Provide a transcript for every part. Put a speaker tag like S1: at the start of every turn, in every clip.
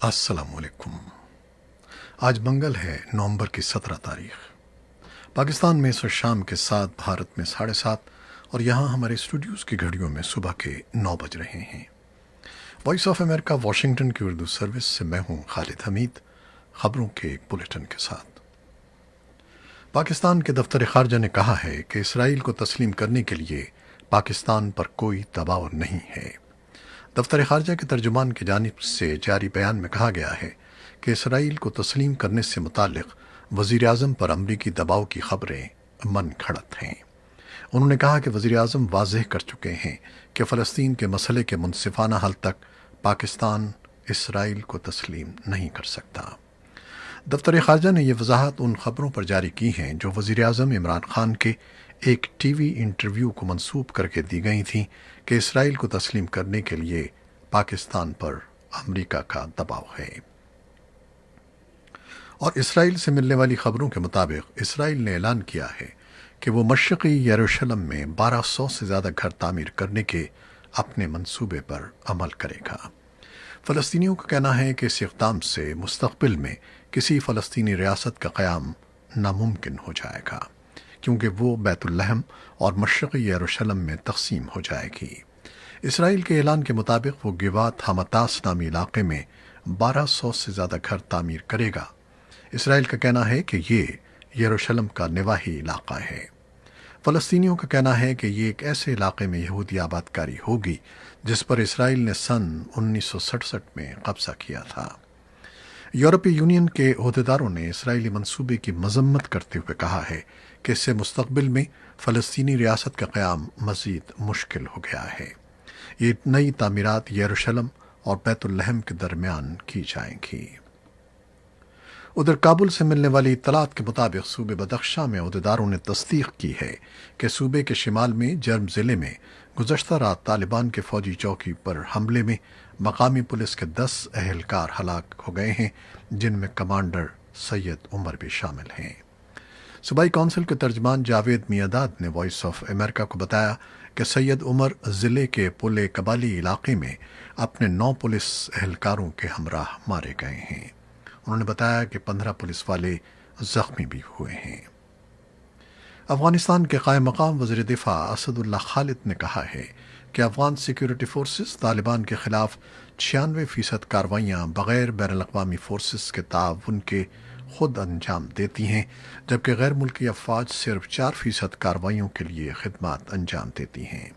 S1: السلام علیکم۔ آج منگل ہے، نومبر کی 17 تاریخ۔ پاکستان میں اس وقت شام کے 7، بھارت میں 7:30، اور یہاں ہمارے اسٹوڈیوز کی گھڑیوں میں صبح کے 9 بج رہے ہیں۔ وائس آف امریکہ واشنگٹن کی اردو سروس سے میں ہوں خالد حمید، خبروں کے ایک بلیٹن کے ساتھ۔ پاکستان کے دفتر خارجہ نے کہا ہے کہ اسرائیل کو تسلیم کرنے کے لیے پاکستان پر کوئی دباؤ نہیں ہے۔ دفتر خارجہ کے ترجمان کی جانب سے جاری بیان میں کہا گیا ہے کہ اسرائیل کو تسلیم کرنے سے متعلق وزیر اعظم پر امریکی دباؤ کی خبریں من گھڑت ہیں۔ انہوں نے کہا کہ وزیر اعظم واضح کر چکے ہیں کہ فلسطین کے مسئلے کے منصفانہ حل تک پاکستان اسرائیل کو تسلیم نہیں کر سکتا۔ دفتر خارجہ نے یہ وضاحت ان خبروں پر جاری کی ہیں جو وزیر اعظم عمران خان کے ایک ٹی وی انٹرویو کو منسوب کر کے دی گئی تھیں کہ اسرائیل کو تسلیم کرنے کے لیے پاکستان پر امریکہ کا دباؤ ہے۔ اور اسرائیل سے ملنے والی خبروں کے مطابق اسرائیل نے اعلان کیا ہے کہ وہ مشرقی یروشلم میں 1200 سے زیادہ گھر تعمیر کرنے کے اپنے منصوبے پر عمل کرے گا۔ فلسطینیوں کا کہنا ہے کہ اس اقدام سے مستقبل میں کسی فلسطینی ریاست کا قیام ناممکن ہو جائے گا، کیونکہ وہ بیت الحم اور مشرقی یروشلم میں تقسیم ہو جائے گی۔ اسرائیل کے اعلان کے مطابق وہ گیوات حماتاس نامی علاقے میں 1200 سے زیادہ گھر تعمیر کرے گا۔ اسرائیل کا کہنا ہے کہ یہ یروشلم کا نواحی علاقہ ہے۔ فلسطینیوں کا کہنا ہے کہ یہ ایک ایسے علاقے میں یہودی آباد کاری ہوگی جس پر اسرائیل نے سن 1967 میں قبضہ کیا تھا۔ یورپی یونین کے عہدیداروں نے اسرائیلی منصوبے کی مذمت کرتے ہوئے کہا ہے کہ اس سے مستقبل میں فلسطینی ریاست کا قیام مزید مشکل ہو گیا ہے۔ یہ نئی تعمیرات یروشلم اور بیت الحم کے درمیان کی جائیں گی۔ ادھر کابل سے ملنے والی اطلاعات کے مطابق صوبے بدخشاں میں عہدیداروں نے تصدیق کی ہے کہ صوبے کے شمال میں جرم ضلع میں گزشتہ رات طالبان کے فوجی چوکی پر حملے میں مقامی پولیس کے 10 اہلکار ہلاک ہو گئے ہیں، جن میں کمانڈر سید عمر بھی شامل ہیں۔ صوبائی کونسل کے ترجمان جاوید میاداد نے وائس آف امریکہ کو بتایا کہ سید عمر ضلع کے پل قبالی علاقے میں اپنے 9 پولیس اہلکاروں کے ہمراہ مارے گئے ہیں۔ انہوں نے بتایا کہ 15 پولیس والے زخمی بھی ہوئے ہیں۔ افغانستان کے قائم مقام وزیر دفاع اسد اللہ خالد نے کہا ہے کہ افغان سیکیورٹی فورسز طالبان کے خلاف 96% کارروائیاں بغیر بین الاقوامی فورسز کے تعاون کے خود انجام دیتی ہیں، جبکہ غیر ملکی افواج صرف 4% کارروائیوں کے لیے خدمات انجام دیتی ہیں۔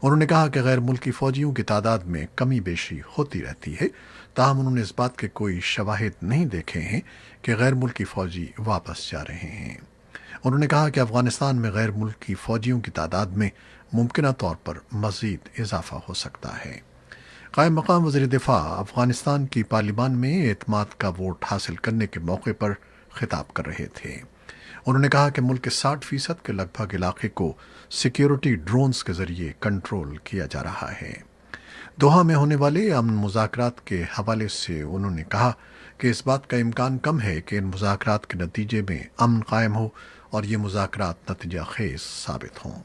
S1: انہوں نے کہا کہ غیر ملکی فوجیوں کی تعداد میں کمی بیشی ہوتی رہتی ہے، تاہم انہوں نے اس بات کے کوئی شواہد نہیں دیکھے ہیں کہ غیر ملکی فوجی واپس جا رہے ہیں۔ انہوں نے کہا کہ افغانستان میں غیر ملکی فوجیوں کی تعداد میں ممکنہ طور پر مزید اضافہ ہو سکتا ہے۔ قائم مقام وزیر دفاع افغانستان کی پارلیمان میں اعتماد کا ووٹ حاصل کرنے کے موقع پر خطاب کر رہے تھے۔ انہوں نے کہا کہ ملک کے 60% کے لگ بھگ علاقے کو سیکیورٹی ڈرونز کے ذریعے کنٹرول کیا جا رہا ہے۔ دوحہ میں ہونے والے امن مذاکرات کے حوالے سے انہوں نے کہا کہ اس بات کا امکان کم ہے کہ ان مذاکرات کے نتیجے میں امن قائم ہو اور یہ مذاکرات نتیجہ خیز ثابت ہوں۔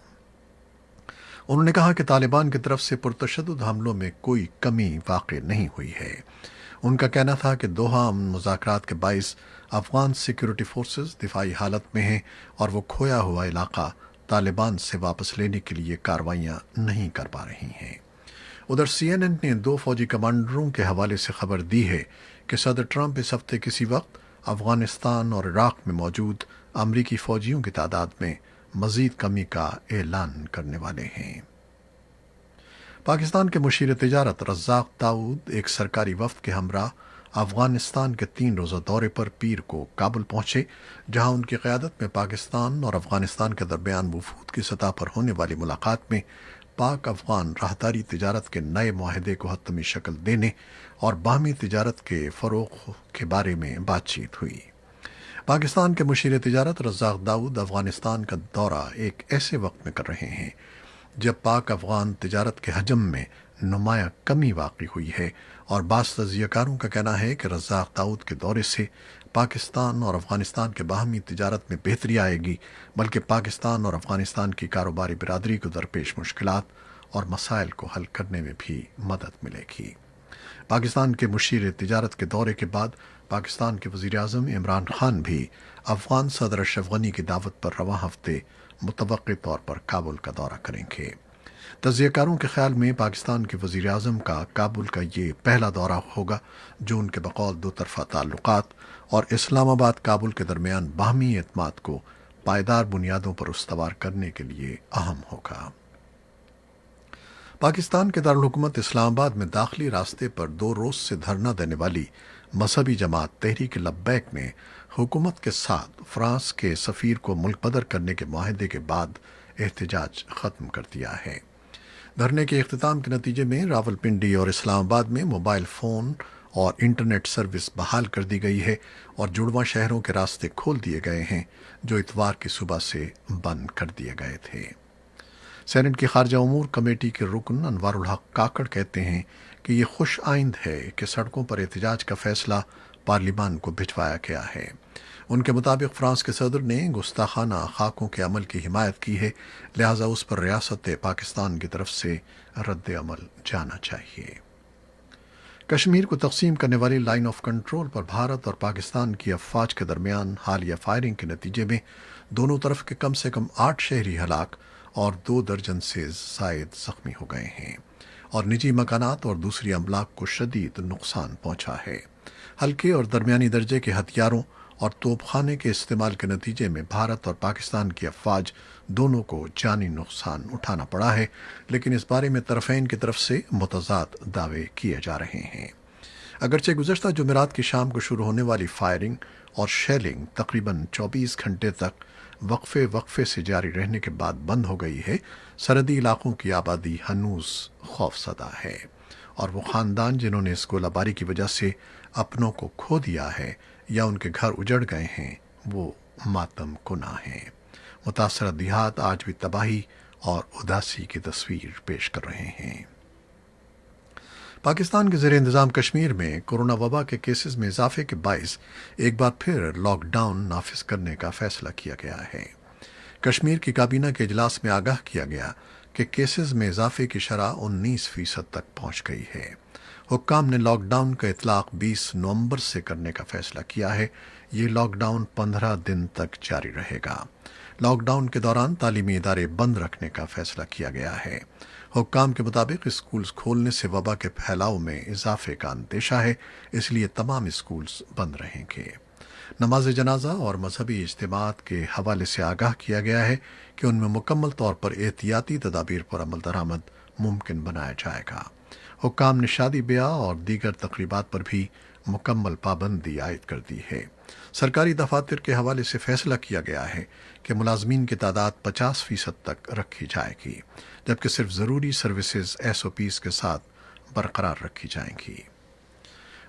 S1: انہوں نے کہا کہ طالبان کی طرف سے پرتشدد حملوں میں کوئی کمی واقع نہیں ہوئی ہے۔ ان کا کہنا تھا کہ دوحہ امن مذاکرات کے باعث افغان سیکیورٹی فورسز دفاعی حالت میں ہیں اور وہ کھویا ہوا علاقہ طالبان سے واپس لینے کے لیے کارروائیاں نہیں کر پا رہی ہیں۔ ادھر سی این این نے 2 فوجی کمانڈروں کے حوالے سے خبر دی ہے کہ صدر ٹرمپ اس ہفتے کسی وقت افغانستان اور عراق میں موجود امریکی فوجیوں کی تعداد میں مزید کمی کا اعلان کرنے والے ہیں۔ پاکستان کے مشیر تجارت رزاق داؤد ایک سرکاری وفد کے ہمراہ افغانستان کے 3 روزہ دورے پر پیر کو کابل پہنچے، جہاں ان کی قیادت میں پاکستان اور افغانستان کے درمیان وفود کی سطح پر ہونے والی ملاقات میں پاک افغان راہداری تجارت کے نئے معاہدے کو حتمی شکل دینے اور باہمی تجارت کے فروغ کے بارے میں بات چیت ہوئی۔ پاکستان کے مشیر تجارت رزاق داؤد افغانستان کا دورہ ایک ایسے وقت میں کر رہے ہیں جب پاک افغان تجارت کے حجم میں نمایاں کمی واقع ہوئی ہے، اور بعض تجزیہ کاروں کا کہنا ہے کہ رزاق داؤد کے دورے سے پاکستان اور افغانستان کے باہمی تجارت میں بہتری آئے گی، بلکہ پاکستان اور افغانستان کی کاروباری برادری کو درپیش مشکلات اور مسائل کو حل کرنے میں بھی مدد ملے گی۔ پاکستان کے مشیر تجارت کے دورے کے بعد پاکستان کے وزیر اعظم عمران خان بھی افغان صدر اشرف غنی کی دعوت پر رواں ہفتے متوقع طور پر کابل کا دورہ کریں گے۔ تجزیہ کاروں کے خیال میں پاکستان کے وزیر اعظم کا کابل کا یہ پہلا دورہ ہوگا جو ان کے بقول دو طرفہ تعلقات اور اسلام آباد کابل کے درمیان باہمی اعتماد کو پائیدار بنیادوں پر استوار کرنے کے لیے اہم ہوگا۔ پاکستان کے دارالحکومت اسلام آباد میں داخلی راستے پر 2 روز سے دھرنا دینے والی مذہبی جماعت تحریک لبیک نے حکومت کے ساتھ فرانس کے سفیر کو ملک بدر کرنے کے معاہدے کے بعد احتجاج ختم کر دیا ہے۔ دھرنے کے اختتام کے نتیجے میں راولپنڈی اور اسلام آباد میں موبائل فون اور انٹرنیٹ سروس بحال کر دی گئی ہے اور جڑواں شہروں کے راستے کھول دیے گئے ہیں جو اتوار کی صبح سے بند کر دیے گئے تھے۔ سینٹ کی خارجہ امور کمیٹی کے رکن انوار الحق کاکڑ کہتے ہیں کہ یہ خوش آئند ہے کہ سڑکوں پر احتجاج کا فیصلہ پارلیمان کو بھجوایا گیا ہے۔ ان کے مطابق فرانس کے صدر نے گستاخانہ خاکوں کے عمل کی حمایت کی ہے، لہٰذا اس پر ریاست پاکستان کی طرف سے رد عمل جانا چاہیے۔ کشمیر کو تقسیم کرنے والی لائن آف کنٹرول پر بھارت اور پاکستان کی افواج کے درمیان حالیہ فائرنگ کے نتیجے میں دونوں طرف کے کم سے کم 8 شہری ہلاک اور 2 درجن سے زائد زخمی ہو گئے ہیں اور نجی مکانات اور دوسری املاک کو شدید نقصان پہنچا ہے۔ ہلکے اور درمیانی درجے کے ہتھیاروں اور توپ خانے کے استعمال کے نتیجے میں بھارت اور پاکستان کی افواج دونوں کو جانی نقصان اٹھانا پڑا ہے، لیکن اس بارے میں طرفین کی طرف سے متضاد دعوے کیے جا رہے ہیں۔ اگرچہ گزشتہ جمعرات کی شام کو شروع ہونے والی فائرنگ اور شیلنگ تقریباً 24 گھنٹے تک وقفے سے جاری رہنے کے بعد بند ہو گئی ہے، سرحدی علاقوں کی آبادی ہنوز خوف زدہ ہے اور وہ خاندان جنہوں نے اس گولہ باری کی وجہ سے اپنوں کو کھو دیا ہے یا ان کے گھر اجڑ گئے ہیں وہ ماتم کنا ہیں۔ متاثرہ دیہات آج بھی تباہی اور اداسی کی تصویر پیش کر رہے ہیں۔ پاکستان کے زیر انتظام کشمیر میں کورونا وبا کے کیسز میں اضافے کے باعث ایک بار پھر لاک ڈاؤن نافذ کرنے کا فیصلہ کیا گیا ہے۔ کشمیر کی کابینہ کے اجلاس میں آگاہ کیا گیا کہ کیسز میں اضافے کی شرح 19% تک پہنچ گئی ہے۔ حکام نے لاک ڈاؤن کا اطلاق 20 نومبر سے کرنے کا فیصلہ کیا ہے۔ یہ لاک ڈاؤن 15 دن تک جاری رہے گا۔ لاک ڈاؤن کے دوران تعلیمی ادارے بند رکھنے کا فیصلہ کیا گیا ہے۔ حکام کے مطابق اسکولز کھولنے سے وبا کے پھیلاؤ میں اضافے کا اندیشہ ہے، اس لیے تمام اسکولز بند رہیں گے۔ نماز جنازہ اور مذہبی اجتماعات کے حوالے سے آگاہ کیا گیا ہے کہ ان میں مکمل طور پر احتیاطی تدابیر پر عمل درآمد ممکن بنایا جائے گا۔ حکام نے شادی بیاہ اور دیگر تقریبات پر بھی مکمل پابندی عائد کر دی ہے۔ سرکاری دفاتر کے حوالے سے فیصلہ کیا گیا ہے کہ ملازمین کی تعداد 50% تک رکھی جائے گی، جبکہ صرف ضروری سروسز SOPs کے ساتھ برقرار رکھی جائیں گی۔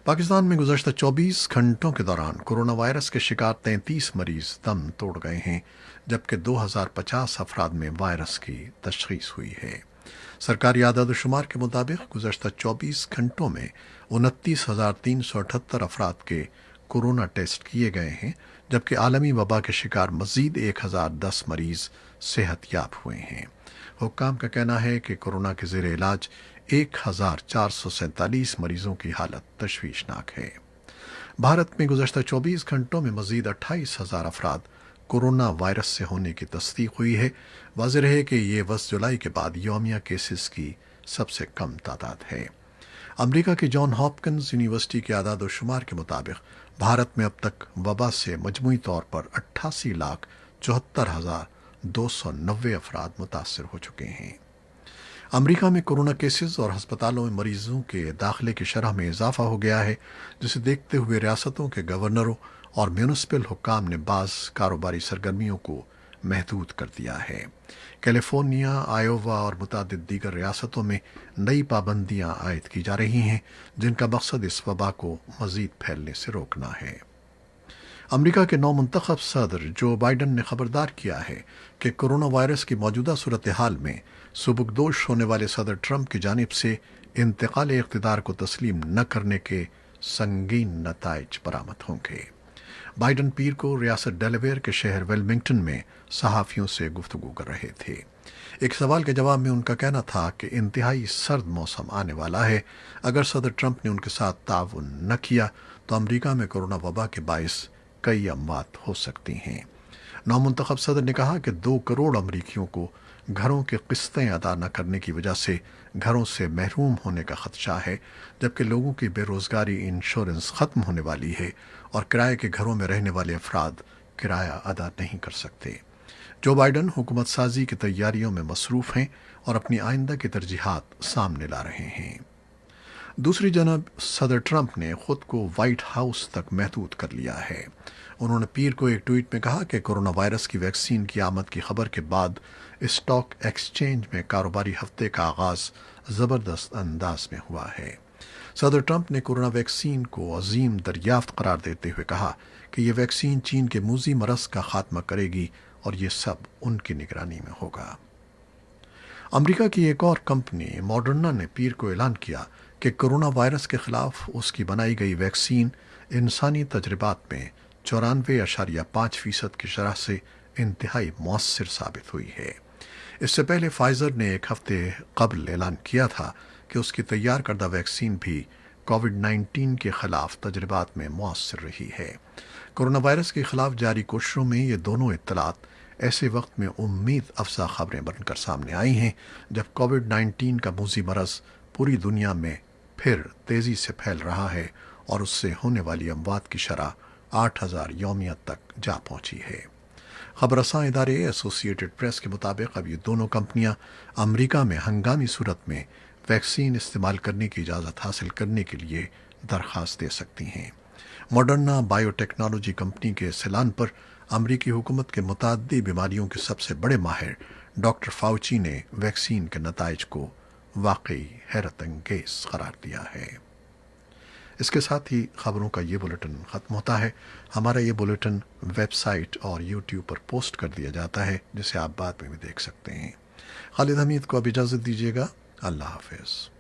S1: پاکستان میں گزشتہ 24 گھنٹوں کے دوران کورونا وائرس کے شکار 33 مریض دم توڑ گئے ہیں، جبکہ 2050 افراد میں وائرس کی تشخیص ہوئی ہے۔ سرکاری اعداد و شمار کے مطابق گزشتہ 24 گھنٹوں میں 29,378 افراد کے کورونا ٹیسٹ کیے گئے ہیں، جبکہ عالمی وبا کے شکار مزید 1,010 مریض صحت یاب ہوئے ہیں۔ حکام کا کہنا ہے کہ کورونا کے زیر علاج 1,447 مریضوں کی حالت تشویشناک ہے۔ بھارت میں گزشتہ 24 گھنٹوں میں مزید 28,000 افراد کورونا وائرس سے ہونے کی تصدیق ہوئی ہے۔ واضح ہے کہ یہ 10 جولائی کے بعد یومیہ کیسز کی سب سے کم تعداد ہے۔ امریکہ کی جان ہاپکنز یونیورسٹی کے اعداد و شمار کے مطابق بھارت میں اب تک وبا سے مجموعی طور پر 88,74,290 افراد متاثر ہو چکے ہیں۔ امریکہ میں کورونا کیسز اور ہسپتالوں میں مریضوں کے داخلے کی شرح میں اضافہ ہو گیا ہے، جسے دیکھتے ہوئے ریاستوں کے گورنروں اور میونسپل حکام نے بعض کاروباری سرگرمیوں کو محدود کر دیا ہے۔ کیلیفورنیا، آئیووا اور متعدد دیگر ریاستوں میں نئی پابندیاں عائد کی جا رہی ہیں، جن کا مقصد اس وبا کو مزید پھیلنے سے روکنا ہے۔ امریکہ کے نو منتخب صدر جو بائیڈن نے خبردار کیا ہے کہ کورونا وائرس کی موجودہ صورتحال میں سبکدوش ہونے والے صدر ٹرمپ کی جانب سے انتقال اقتدار کو تسلیم نہ کرنے کے سنگین نتائج برآمد ہوں گے۔ بائیڈن پیر کو ریاست ڈیلاویئر کے شہر ویلمنگٹن میں صحافیوں سے گفتگو کر رہے تھے۔ ایک سوال کے جواب میں ان کا کہنا تھا کہ انتہائی سرد موسم آنے والا ہے، اگر صدر ٹرمپ نے ان کے ساتھ تعاون نہ کیا تو امریکہ میں کورونا وبا کے باعث کئی اموات ہو سکتی ہیں۔ نومنتخب صدر نے کہا کہ 2 کروڑ امریکیوں کو گھروں کی قسطیں ادا نہ کرنے کی وجہ سے گھروں سے محروم ہونے کا خدشہ ہے، جبکہ لوگوں کی بے روزگاری انشورنس ختم ہونے والی ہے اور کرائے کے گھروں میں رہنے والے افراد کرایہ ادا نہیں کر سکتے۔ جو بائیڈن حکومت سازی کی تیاریوں میں مصروف ہیں اور اپنی آئندہ کی ترجیحات سامنے لا رہے ہیں۔ دوسری جانب صدر ٹرمپ نے خود کو وائٹ ہاؤس تک محدود کر لیا ہے۔ انہوں نے پیر کو ایک ٹویٹ میں کہا کہ کورونا وائرس کی ویکسین کی آمد کی خبر کے بعد اسٹاک ایکسچینج میں کاروباری ہفتے کا آغاز زبردست انداز میں ہوا ہے۔ صدر ٹرمپ نے کورونا ویکسین کو عظیم دریافت قرار دیتے ہوئے کہا کہ یہ ویکسین چین کے موذی مرض کا خاتمہ کرے گی اور یہ سب ان کی نگرانی میں ہوگا۔ امریکہ کی ایک اور کمپنی ماڈرنا نے پیر کو اعلان کیا کہ کورونا وائرس کے خلاف اس کی بنائی گئی ویکسین انسانی تجربات میں 94.5% کی شرح سے انتہائی مؤثر ثابت ہوئی ہے۔ اس سے پہلے فائزر نے ایک ہفتے قبل اعلان کیا تھا کہ اس کی تیار کردہ ویکسین بھی کووڈ-19 کے خلاف تجربات میں مؤثر رہی ہے۔ کورونا وائرس کے خلاف جاری کوششوں میں یہ دونوں اطلاعات ایسے وقت میں امید افزا خبریں بن کر سامنے آئی ہیں جب کووڈ-19 کا موذی مرض پوری دنیا میں پھر تیزی سے پھیل رہا ہے اور اس سے ہونے والی اموات کی شرح 8,000 یومیہ تک جا پہنچی ہے۔ خبر رساں ادارے ایسوسی ایٹڈ پریس کے مطابق اب یہ دونوں کمپنیاں امریکہ میں ہنگامی صورت میں ویکسین استعمال کرنے کی اجازت حاصل کرنے کے لیے درخواست دے سکتی ہیں۔ ماڈرنا بائیو ٹیکنالوجی کمپنی کے اس اعلان پر امریکی حکومت کے متعدی بیماریوں کے سب سے بڑے ماہر ڈاکٹر فاؤچی نے ویکسین کے نتائج کو واقعی حیرت انگیز قرار دیا ہے۔ اس کے ساتھ ہی خبروں کا یہ بلیٹن ختم ہوتا ہے۔ ہمارا یہ بلیٹن ویب سائٹ اور یوٹیوب پر پوسٹ کر دیا جاتا ہے، جسے آپ بعد میں بھی دیکھ سکتے ہیں۔ خالد حمید کو اب اجازت دیجیے گا۔ اللہ حافظ۔